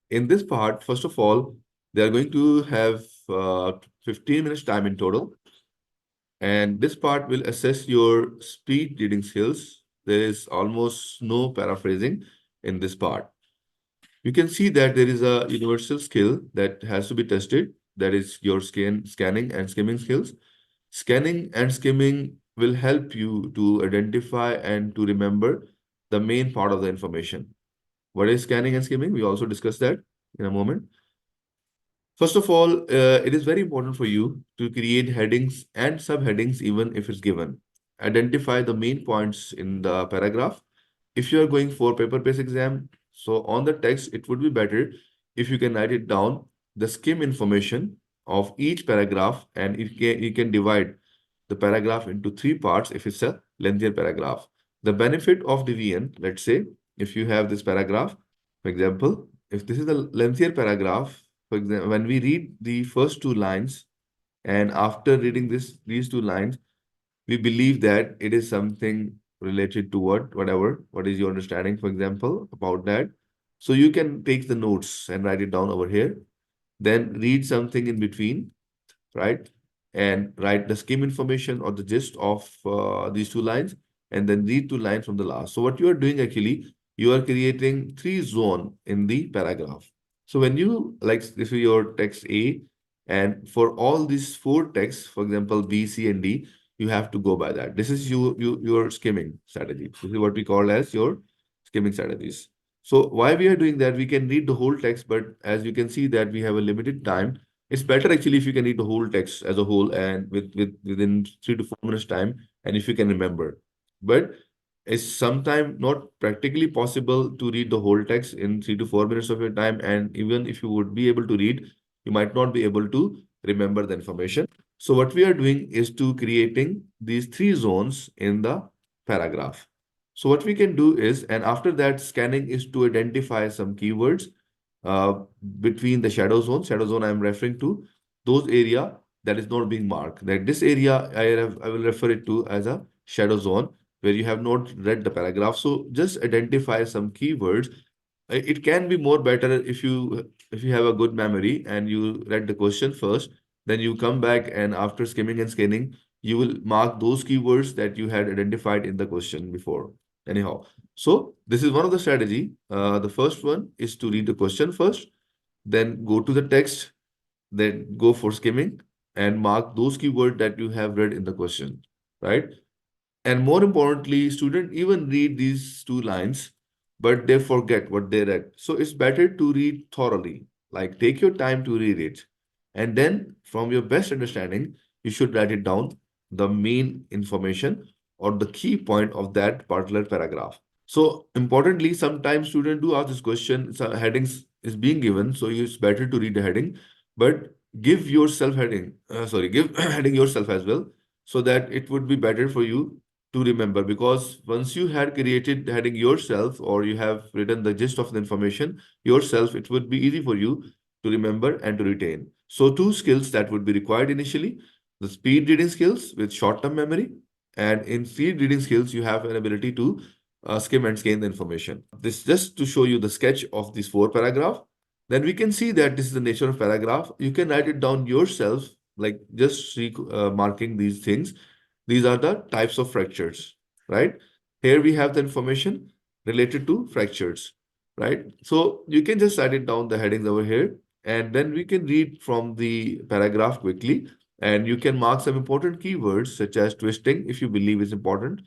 in this part, first of all, they are going to have 15 minutes time in total. And this part will assess your speed reading skills. There is almost no paraphrasing in this part. You can see that there is a universal skill that has to be tested. That is your scanning and skimming skills. Scanning and skimming will help you to identify and to remember the main part of the information. What is scanning and skimming? We also discussed that in a moment. First of all, it is very important for you to create headings and subheadings even if it's given. Identify the main points in the paragraph. If you are going for paper-based exam, so on the text, it would be better if you can write it down, the skim information of each paragraph, and you can divide the paragraph into three parts if it's a lengthier paragraph. The benefit of division, let's say, if you have this paragraph, for example, if this is a lengthier paragraph, for example, when we read the first two lines, and after reading these two lines, we believe that it is something related to what is your understanding, for example, about that. So you can take the notes and write it down over here. Then read something in between, right? And write the skim information or the gist of these two lines, and then read two lines from the last. So what you are doing actually, you are creating three zone in the paragraph. So when you like this is your text A, and for all these four texts, for example, B, C, and D, you have to go by that. This is your skimming strategy. This is what we call as your skimming strategies. So why we are doing that, we can read the whole text, but as you can see that we have a limited time. It's better actually if you can read the whole text as a whole and within 3 to 4 minutes time, and if you can remember. But it's sometimes not practically possible to read the whole text in 3 to 4 minutes of your time. And even if you would be able to read, you might not be able to remember the information. So what we are doing is to creating these three zones in the paragraph. So what we can do is, and after that, scanning is to identify some keywords uh, between the shadow zone. Shadow zone I'm referring to those area that is not being marked. That this area I will refer it to as a shadow zone where you have not read the paragraph. So just identify some keywords. It can be more better if you have a good memory and you read the question first, then you come back and after skimming and scanning, you will mark those keywords that you had identified in the question before. Anyhow, so this is one of the strategy. The first one is to read the question first, then go to the text, then go for skimming and mark those keywords that you have read in the question, right? And more importantly, students even read these two lines, but they forget what they read. So it's better to read thoroughly, like take your time to read it. And then from your best understanding, you should write it down, the main information or the key point of that particular paragraph. So importantly, sometimes students do ask this question, so headings is being given, so it's better to read the heading, but give yourself heading, give heading yourself as well, so that it would be better for you to remember, because once you had created heading yourself or you have written the gist of the information yourself, it would be easy for you to remember and to retain. So two skills that would be required initially, the speed reading skills with short-term memory, and in speed reading skills, you have an ability to skim and scan the information. This just to show you the sketch of these four paragraph. Then we can see that this is the nature of paragraph. You can write it down yourself, like just marking these things. These are the types of fractures, right? Here we have the information related to fractures, right? So you can just write it down the headings over here, and then we can read from the paragraph quickly. And you can mark some important keywords such as twisting if you believe is important,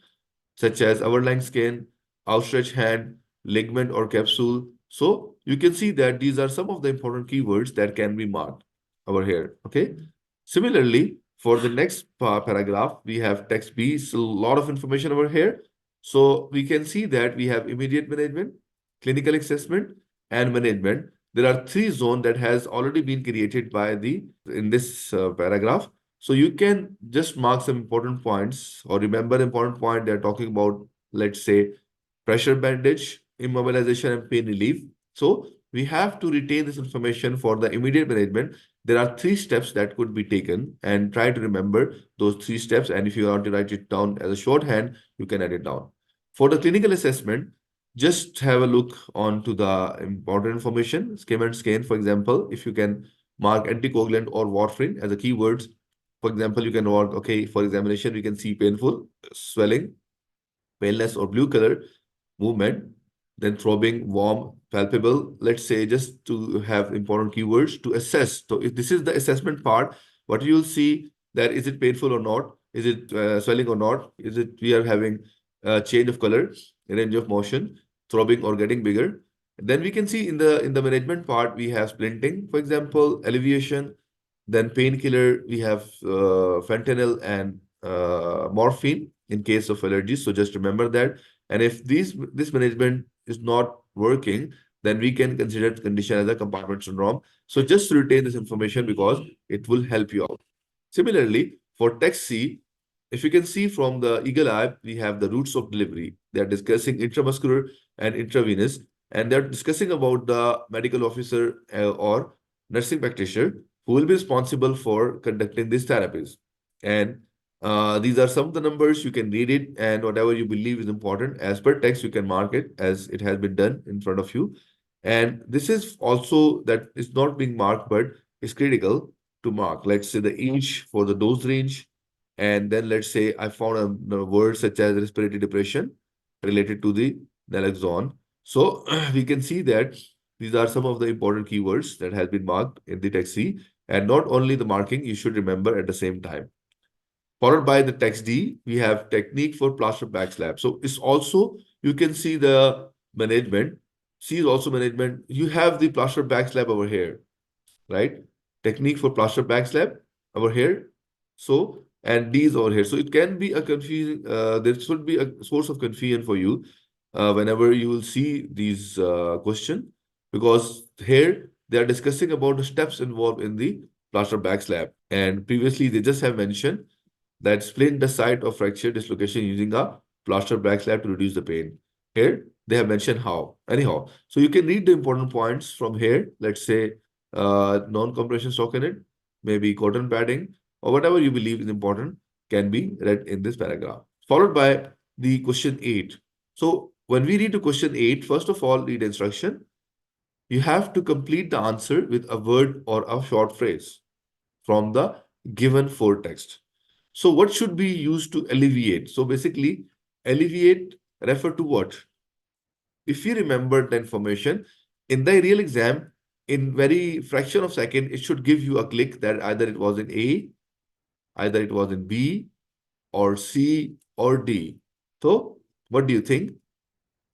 such as overlying skin, outstretched hand, ligament or capsule. So you can see that these are some of the important keywords that can be marked over here. Okay. Similarly, for the next paragraph, we have text B. So a lot of information over here. So we can see that we have immediate management, clinical assessment, and management. There are three zones that has already been created by the in this paragraph. So you can just mark some important points or remember important point they're talking about, let's say, pressure bandage, immobilization, and pain relief. So we have to retain this information for the immediate management. There are three steps that could be taken, and try to remember those three steps. And if you want to write it down as a shorthand, you can write it down. For the clinical assessment, just have a look onto the important information, skim and scan. For example, if you can mark anticoagulant or warfarin as a keywords, for example, you can mark, okay, for examination, we can see painful, swelling, paleness or blue color, movement, then throbbing, warm, palpable. Let's say just to have important keywords to assess. So if this is the assessment part, what you'll see that is it painful or not? Is it swelling or not? Is it we are having a change of color, range of motion, throbbing or getting bigger? Then we can see in the management part we have splinting, for example, alleviation. Then painkiller we have fentanyl and morphine in case of allergies. So just remember that. And if this management is not working, then we can consider the condition as a compartment syndrome. So just retain this information because it will help you out. Similarly, for text C, if you can see from the eagle eye, we have the routes of delivery. They are discussing intramuscular and intravenous, and they're discussing about the medical officer or nursing practitioner who will be responsible for conducting these therapies. And these are some of the numbers. You can read it, and whatever you believe is important as per text, you can mark it as it has been done in front of you. And this is also that is not being marked, but is critical to mark. Let's say the inch for the dose range. And then let's say I found a word such as respiratory depression related to the naloxone. So we can see that these are some of the important keywords that has been marked in the text C. And not only the marking, you should remember at the same time. Followed by the text D, we have technique for plaster backslap. So it's also, you can see the management. C is also management. You have the plaster backslap over here, right? Technique for plaster backslap over here. So, and D is over here. So it can be a confusing, there should be a source of confusion for you whenever you will see these question, because here they are discussing about the steps involved in the plaster backslap. And previously they just have mentioned that splint the site of fracture dislocation using a plaster backslap to reduce the pain. Here, they have mentioned how. Anyhow, so you can read the important points from here. Let's say non-compression stockinette, maybe cotton padding, or whatever you believe is important can be read in this paragraph. Followed by the question 8. So when we read the question 8, first of all, read instruction. You have to complete the answer with a word or a short phrase from the given four text. So what should be used to alleviate? So basically, alleviate refer to what? If you remember the information, in the real exam, in very fraction of second, it should give you a click that either it was in A, either it was in B, or C, or D. So what do you think?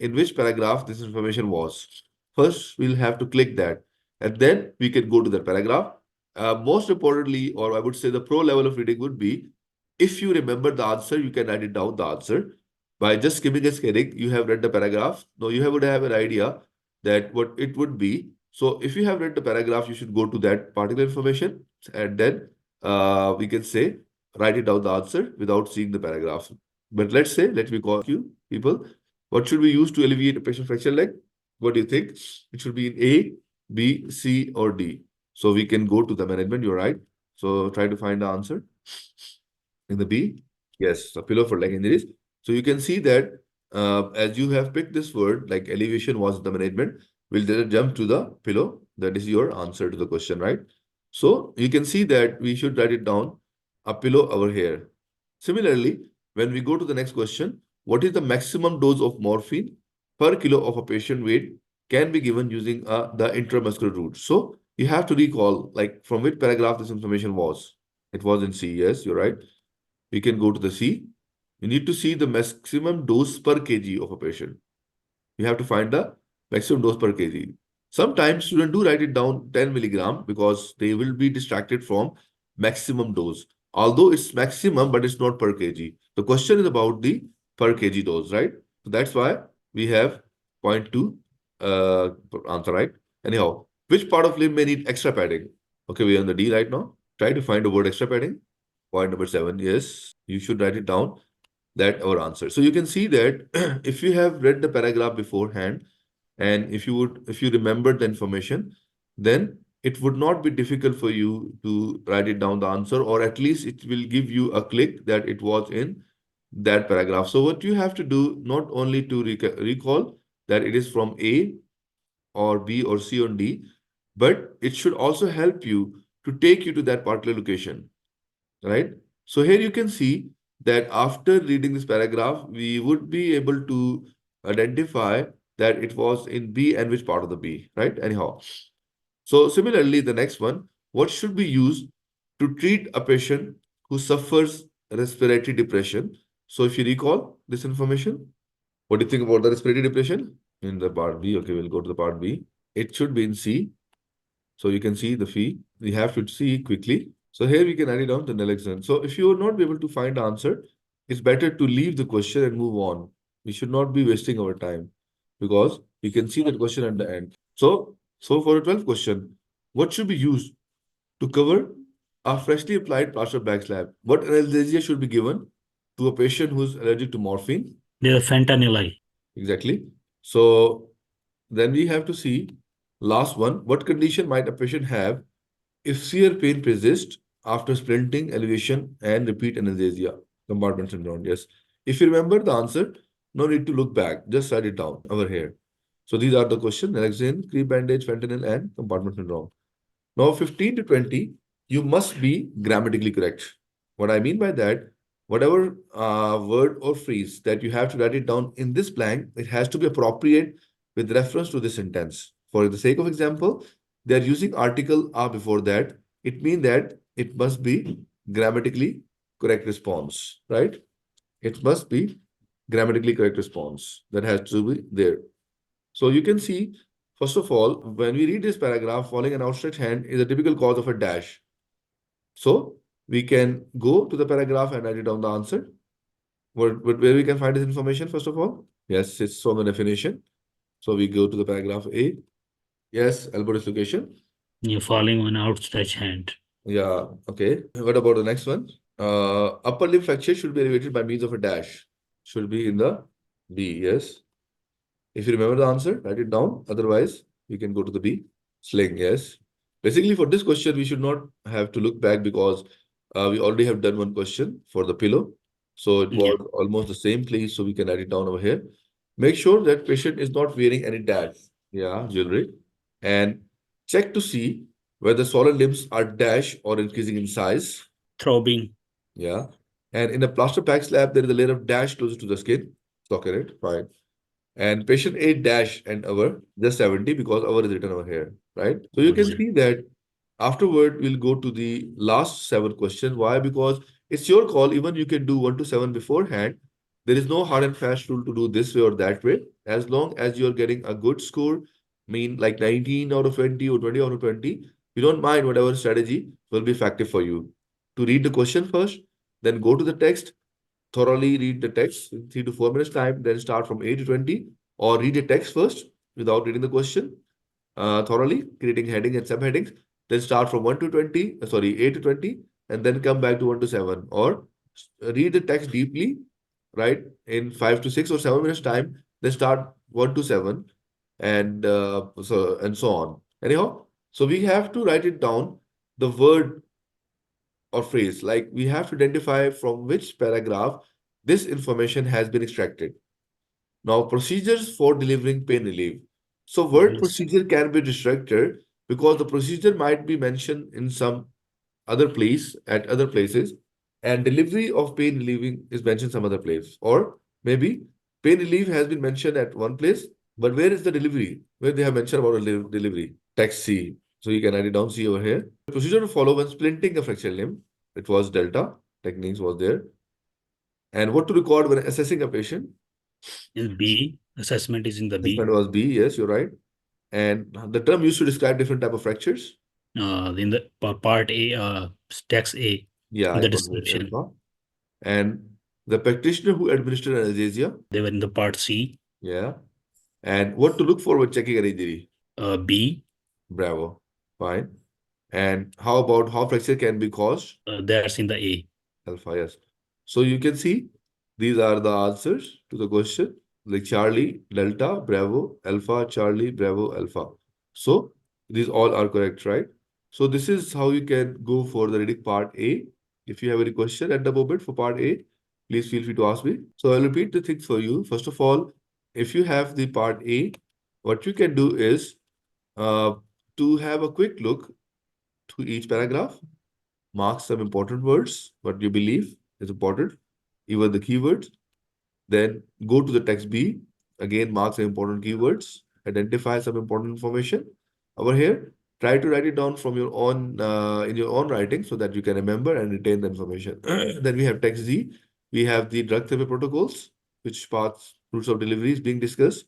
In which paragraph this information was? First, we'll have to click that, and then we can go to the paragraph. Most importantly, or I would say the pro level of reading would be, if you remember the answer, you can write it down the answer. By just skimming and scanning, you have read the paragraph. Now you would have an idea that what it would be. So if you have read the paragraph, you should go to that particular information, and then we can say, write it down the answer without seeing the paragraph. But let's say, let me call you people. What should we use to alleviate a patient fracture leg? What do you think? It should be in A, B, C, or D. So we can go to the management. You're right. So try to find the answer in the B. Yes, a pillow for leg injuries. So you can see that as you have picked this word, like elevation was the management, we'll then jump to the pillow. That is your answer to the question, right? So you can see that we should write it down, a pillow over here. Similarly, when we go to the next question, what is the maximum dose of morphine per kilo of a patient weight can be given using the intramuscular route? So you have to recall, like, from which paragraph this information was. It was in C, yes, you're right. We can go to the C. You need to see the maximum dose per kg of a patient. You have to find the maximum dose per kg. Sometimes students do write it down 10 milligram because they will be distracted from maximum dose. Although it's maximum, but it's not per kg. The question is about the per kg dose, right? So that's why we have point two answer, right? Anyhow, which part of limb may need extra padding? Okay, we are on the D right now. Try to find the word extra padding. Point number 7, yes, you should write it down, that our answer. So you can see that if you have read the paragraph beforehand, and if you remember the information, then it would not be difficult for you to write it down the answer, or at least it will give you a click that it was in that paragraph. So what you have to do, not only to recall, that it is from A or B or C or D, but it should also help you to take you to that particular location, right? So here you can see that after reading this paragraph, we would be able to identify that it was in B and which part of the B, right? Anyhow. So similarly, the next one, what should be used to treat a patient who suffers respiratory depression? So if you recall this information, what do you think about the respiratory depression? In the part B, okay, we'll go to the part B. It should be in C. So you can see the fee. We have to see quickly. So here we can add it down to naloxone. So if you will not be able to find the answer, it's better to leave the question and move on. We should not be wasting our time because you can see that question at the end. So for the 12th question, what should be used to cover a freshly applied plaster back slab? What analgesia should be given to a patient who's allergic to morphine? The fentanyl. Exactly. So then we have to see last one. What condition might a patient have if severe pain persists after splinting, elevation, and repeat anesthesia? Compartment syndrome. Yes. If you remember the answer, no need to look back. Just write it down over here. So these are the questions: naloxone, creep bandage, fentanyl, and compartment syndrome. Now, 15 to 20, you must be grammatically correct. What I mean by that, whatever word or phrase that you have to write it down in this blank, it has to be appropriate with reference to this sentence. For the sake of example, they are using article are before that. It means that it must be grammatically correct response, right? It must be grammatically correct response that has to be there. So you can see, first of all, when we read this paragraph, following an outstretched hand is a typical cause of a dash. So we can go to the paragraph and write down the answer. Where we can find this information, first of all? Yes, it's from the definition. So we go to the paragraph A. Yes, elbow dislocation. You're falling on outstretched hand. Yeah, okay. What about the next one? Upper limb fracture should be elevated by means of a dash. Should be in the B, yes. If you remember the answer, write it down. Otherwise, you can go to the B. Sling, yes. Basically, for this question, we should not have to look back because we already have done one question for the pillow. So it Yeah. was almost the same place. So we can write it down over here. Make sure that patient is not wearing any dash, yeah, jewelry. And check to see whether swollen limbs are dash or increasing in size. Throbbing. Yeah. And in a plaster pack slab, there is a layer of dash closer to the skin. Look at it. Fine. And patient A dash and hour, just 70 because hour is written over here, right? So you can Good. see that afterward, we'll go to the last 7 questions. Why? Because it's your call. Even you can do 1 to 7 beforehand. There is no hard and fast rule to do this way or that way. As long as you're getting a good score, mean like 19 out of 20 or 20 out of 20, you don't mind whatever strategy will be effective for you. To read the question first, then go to the text, thoroughly read the text in 3 to 4 minutes time, then start from 8 to 20, or read the text first without reading the question thoroughly, creating heading and subheadings, then start from 1 to 20, 8 to 20, and then come back to 1 to 7, or read the text deeply, right, in 5 to 6 or 7 minutes time, then start 1 to 7, and so on. Anyhow, so we have to write it down, the word or phrase. Like we have to identify from which paragraph this information has been extracted. Now, procedures for delivering pain relief. So, word Yes. procedure can be restricted because the procedure might be mentioned in some other place at other places, and delivery of pain relieving is mentioned some other place. Or maybe pain relief has been mentioned at one place, but where is the delivery? Where they have mentioned about a delivery? Text C. So you can write it down C over here. The procedure to follow when splinting a fractured limb. It was delta. Techniques was there. And what to record when assessing a patient? In B. Assessment is in the B. Assessment was B. Yes, you're right. And the term used to describe different type of fractures. In the part A, text A, Yeah, in the it was description. alpha. And the practitioner who administered anesthesia. They were in the part C. Yeah. And what to look for when checking an injury. B. Bravo. Fine. And how about how fracture can be caused? That's in the A. Alpha, yes. So you can see these are the answers to the question, like Charlie, Delta, Bravo, Alpha, Charlie, Bravo, Alpha. So these all are correct, right? So this is how you can go for the reading part A. If you have any question at the moment for part A, please feel free to ask me. So I'll repeat the things for you. First of all, if you have the part A, what you can do is uh, to have a quick look to each paragraph, mark some important words, what you believe is important, even the keywords. Then go to the text B, again, mark some important keywords, identify some important information. Over here, try to write it down from your own, in your own writing so that you can remember and retain the information. Then we have text Z. We have the drug therapy protocols, which paths, routes of delivery is being discussed.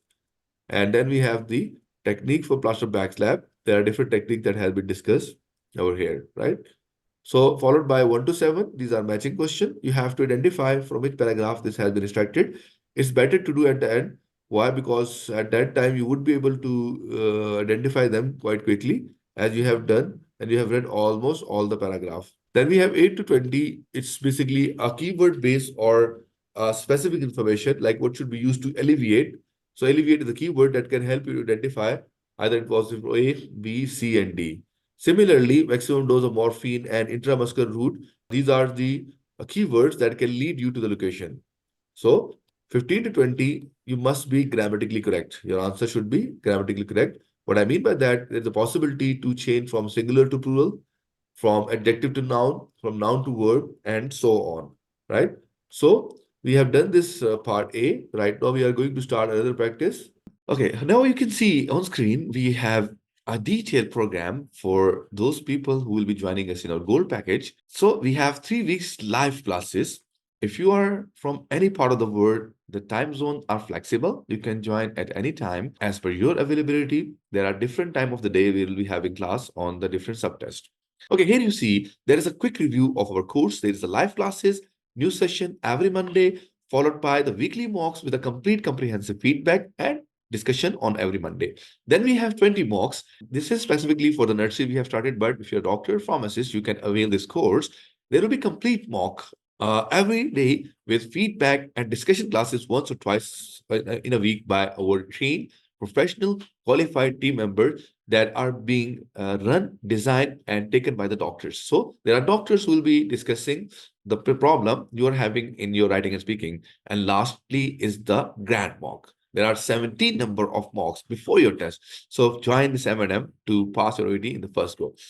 And then we have the technique for plaster back slab. There are different techniques that have been discussed over here, right? So followed by 1 to 7, these are matching question. You have to identify from which paragraph this has been extracted. It's better to do at the end. Why? Because at that time you would be able to identify them quite quickly as you have done and you have read almost all the paragraph. Then we have 8 to 20. It's basically a keyword base or specific information like what should be used to alleviate. So alleviate is the keyword that can help you identify either it was A, B, C, and D. Similarly, maximum dose of morphine and intramuscular route, these are the keywords that can lead you to the location. So 15 to 20, you must be grammatically correct. Your answer should be grammatically correct. What I mean by that, there's a possibility to change from singular to plural, from adjective to noun, from noun to verb, and so on, right? So we have done this part A. Right now, we are going to start another practice. Okay, now you can see on screen, we have a detailed program for those people who will be joining us in our gold package. So we have 3 weeks live classes. If you are from any part of the world, the time zones are flexible. You can join at any time as per your availability. There are different time of the day we will be having class on the different subtests. Okay, here you see there is a quick review of our course. There is a live classes, new session every Monday, followed by the weekly mocks with a complete comprehensive feedback and discussion on every Monday. Then we have 20 mocks. This is specifically for the nursery we have started, but if you're a doctor, pharmacist, you can avail this course. There will be complete mock every day with feedback and discussion classes once or twice in a week by our trained, professional, qualified team members that are being run, designed, and taken by the doctors. So there are doctors who will be discussing the problem you are having in your writing and speaking. And lastly is the grand mock. There are 17 number of mocks before your test. So join this M&M to pass your OET in the first go.